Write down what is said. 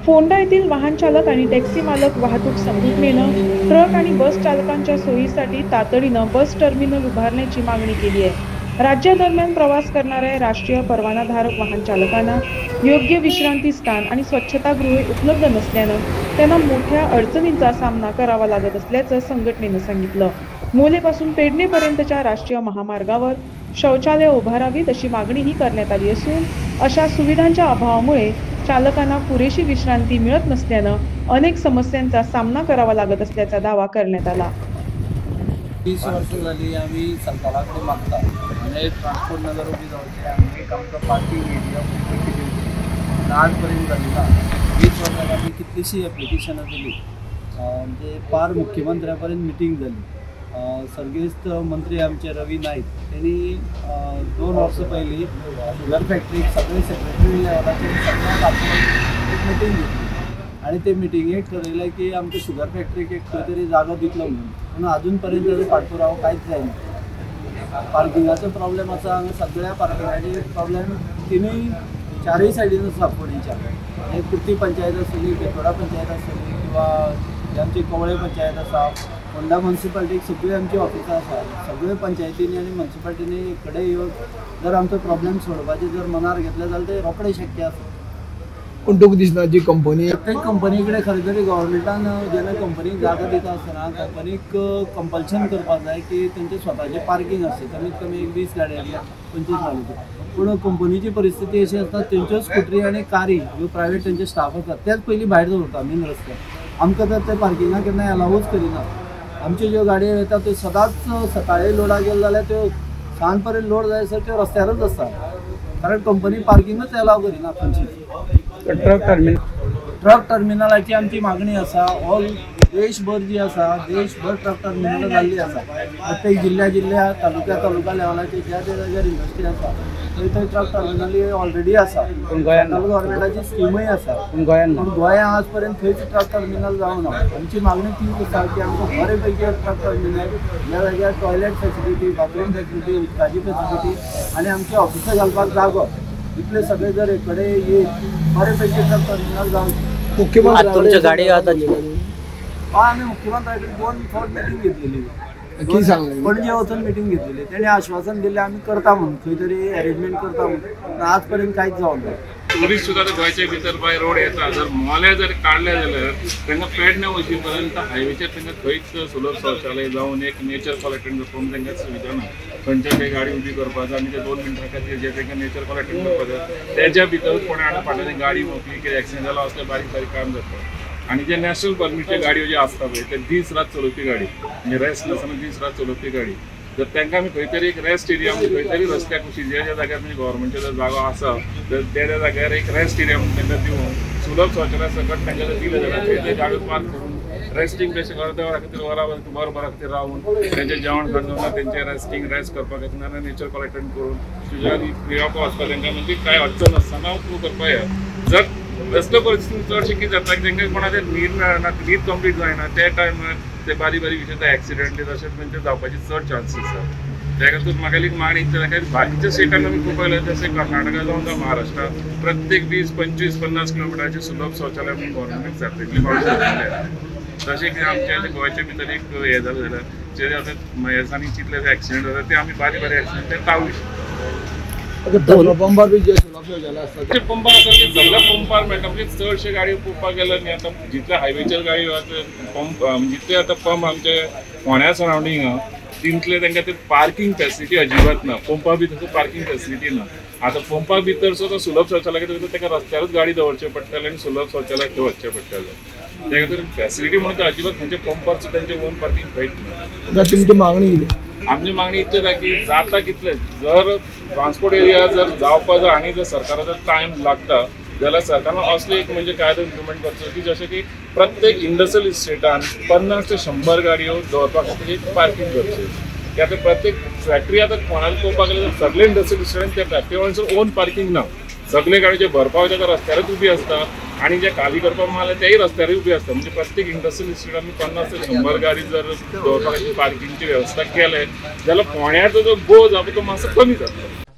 फोंडा येथील वाहन चालक आणि टॅक्सी मालक वाहतूक संघटनेनं ट्रक आणि बस चालकांच्या सोयीसाठी तातडीनं बस टर्मिनल उभारण्याची मागणी केली आहे। राज्यादरम्यान प्रवास करणाऱ्या राष्ट्रीय परवानाधारक वाहन चालकांना योग्य विश्रांती स्थान आणि स्वच्छतागृहे उपलब्ध नसल्यानं त्यांना मोठ्या अडचणींचा सामना करावा लागत असल्याचं संघटनेनं सांगितलं। मोलेपासून पेडणेपर्यंतच्या राष्ट्रीय महामार्गावर शौचालय उभारावीत अशी मागणीही करण्यात आली असून अशा सुविधांच्या अभावामुळे चालकांना पुरेशी विश्रांती मिळत नसल्यानं अनेक समस्यांचा सामना करावा लागत असल्याचा दावा करण्यात आला। 30 वर्ष झाली आम्ही सरकाराकडे मागता म्हणजे ट्रान्सपोर्ट नगर उभी जाऊचे आम्ही आमचं पार्किंग एरिया आजपर्यंत झाली ना 20 वर्षात आम्ही कितलीशी ॲप्लिकेशनं दिली म्हणजे पार मुख्यमंत्र्यापर्यंत मिटिंग झाली। सर्गेस्त मंत्री आमचे रवी नाईक त्यांनी 2 वर्ष पहिली शुगर फॅक्टरी सगळे सेक्रेटरी लेवलाचे सगळ्यांना आपण एक मिटिंग घेतली आणि ते मिटिंगेक ठरयलें की आमच्या शुगर फॅक्टरीक एक खंय तरी जागो दितलो म्हणून अजूनपर्यंत ताजो पाठपुरावो कांयच जायना। पार्किंगाचो प्रॉब्लेम आसा हांगा सगळ्या पार्किंगाचे प्रॉब्लेम तिनूय चारय सायडीन आसा फोंडेच्या म्हणजे कुर्ती पंचायत आसतली बेतोडा पंचायत आसतली किंवा आमची कवळे पंचायत आसा फोंडा म्युनिसिपालिटीक सगळी आमची ऑफिसां आसा सगळे पंचायतींनी आनी म्युनिसिपालिटींनी कडेन येवन जर आमचो प्रॉब्लेम सोडोवपाचे जर मनार घेतले जाल्यार ते रोखडे शक्य आसा। पूण तुका दिसना जी कंपनी प्रत्येक कंपनी कडेन खरें तरी गव्हर्मेंटान जेन्ना कंपनीक जागा दिता आसतना कंपनीक कंपल्शन करपाक जाय की तेंचे स्वताचे पार्किंग आसचे कमीत कमी 20 गाडयांतल्या 25 गाडयांचे पूण कंपनीची परिस्थिती अशी आसता तेंच्यो स्कुटरी आनी कारी ह्यो प्रायवेट तेंचे स्टाफ आसतात तेच पयलीं भायर दवरता मेन रस्त्यार आमकां तर ते पार्किंगाक केन्ना अलावूच करिना। आमच्यो ज्यो गाडयो येता त्यो सदांच सकाळी लोडाक गेल्यो जाल्यार त्यो सांज पर्यंत लोड जायसर त्यो रस्त्यारच आसता कारण कंपनी पार्किंगच अलाव करिना खंयचीच। ट्रक टर्मिनलाची आमची मागणी आसा ऑल देशभर जी आसा देशभर ट्रक टर्मिनल जाल्ली आसा प्रत्येक जिल्ल्या तालुका लेवलाचेर ज्या जाग्यार इंडस्ट्री आसा थंय ट्रक टर्मिनल ऑलरेडी आसा सेंट्रल गव्हर्मेंटाची स्किमूय आसा पूण गोंयां आज पर्यंत थंयच ट्रक टर्मिनल जावंक ना। आमची मागणी तीच आसा की आमकां बरे पैकी ट्रक टर्मिनल ह्या जाग्यार टॉयलेट फॅसिलिटी बाथरूम फॅसिलिटी उदकाची फॅसिलिटी आनी आमची ऑफिसां घालपाक जागो इतले सगळे जर एकडे येईल बरे पैकी ट्रक टर्मिनल जावंक मुख्यमंत्री गाडी आता आम्ही मुख्यमंत्र्याकडे 2 फावट मिटींग घेतलेली पणजे वचून मिटींग घेतलेली तेणे आश्वासन दिलें आमी करता म्हणून खंय तरी अरेंजमेंट करता म्हणून आज पर्यंत कांयच जावंक ना। टुरिस्ट सुद्धा गोंयच्या भितर बाय रोड येता जर मोले जर काढले जाल्यार तांकां पेडणे वची पर्यंत हायवेचेर तांकां खंयच सुलभ शौचालय जावन एक नेचर कॉलेक्टन करून तांकां सुविधा ना खंयच्या खंय गाडी उबी करपाक आनी ते 2 मिनटां खातीर जे तांकां नेचर कॉलेक्टन करपाक तेच्या भितर कोणी आनी फाटल्यान गाडी मोकळी कितें एक्सिडेंट जाला असलें बारीक बारीक काम जाता आनी जे नॅशनल परमिटचे गाडयो जे आसता पळय ते दीस रात चलोवपी गाडी म्हणजे रेस्ट नासतना दीस रात चलोवपी गाडी जर तांकां आमी खंय तरी एक रेस्ट एरिया खंय तरी रस्त्याक कुशी ज्या जाग्यार म्हणजे गव्हर्मेंटचो जर जागो आसा तर त्या जाग्यार एक रेस्ट एरिया म्हणून तांकां दिवन सुलभ शौचालय सकट तांकां जर दिलें जाल्यार थंय गाडी पार्क करून रेस्टिंग प्लेस अर्द्या वरा खातीर वरा खातीर रावन तेंचें जेवण खाण तेंचें रेस्ट करपाक येता नेचर कलेक्शन करून स्पेशली फ्री ऑफ कॉस्ट तांकां म्हणजे कांय अडचण नासतना उपयोग करपाक जाय। जर असल्यो परिस्थिती चडशें कितें जाता की तांकां कोणाचें न्हीद मेळना न्हीद कंप्लीट जायना त्या टायमार ते बारीक विशेष एक्सिडेंट तशेंच तेंचे जावपाचे चड चान्सीस आसा। त्या खातीर म्हाका एक मागणी बाकीच्या स्टेटान आमी खूब पळयलें जशें कर्नाटका जावं जावं महाराष्ट्रा प्रत्येक 20-25-50 किलोमिटराचें सुलभ शौचालय म्हणून गव्हर्मेंटाक जातलें तशें की आमच्या गोंयच्या भितर एक हें जालें जाल्यार जे आतां मयेसांनी चितले एक्सिडेंट जाता ते आमी बारीक एक्सिडेंट ते टाळूं शकता। पंपार बी जे सुलभ शौचालय आसता ते पंपार आसा ते सगळ्या पंपार मेळटा म्हणजे चडशे गाडयो पळोवपाक गेल्यार न्ही आतां जितले हायवेचेर गाडयो आसा पंप जितले आतां पंप आमचे फोंड्या सरावंडिंग तितले तांकां ते पार्किंग फॅसिलिटी अजिबात ना पंपा भितर पार्किंग फॅसिलिटी ना। आतां पंपा भितर सुद्दां सुलभ शौचालय कितें ताका रस्त्यारूच गाडी दवरचें पडटलें आनी सुलभ शौचालय थंय वचचें पडटलें त्या खातीर फॅसिलिटी म्हणून ते अजिबात खंयचे पंपार सुद्दां तेंचे ओन पार्किंग खंयच ना। तुमची मागणी कितें आमची मागणी इतली आसा की जाता कितले जर ट्रान्सपोर्ट एरिया जर जावपाक जाय आनी जर सरकाराचो टायम लागता जाल्यार सरकारान असले एक म्हणजे कायदो इम्प्लिमेंट करचो की जशें की प्रत्येक इंडस्ट्रियल इस्टेटान 50 ते 100 गाडयो दवरपा खातीर एक पार्किंग करचें की आतां प्रत्येक फॅक्टरी आतां कोणाक पळोवपाक गेल्यार सगळे इंडस्ट्रियल इस्टेटान त्या फॅक्टरी ओन पार्किंग ना सगळे गाडयो जे भरपाक वयता ते रस्त्यारूच उबी आसता आणि जे खाली करपाक मागले तेय रस्त्यार उबी आसता म्हणजे प्रत्येक इंडस्ट्रियल इस्टेटांनी 50 ते 100 गाडी जर दवरपाक पार्किंगची वेवस्था केले जाल्यार फोंड्याचो जो बोज आसा तो मातसो कमी जातलो।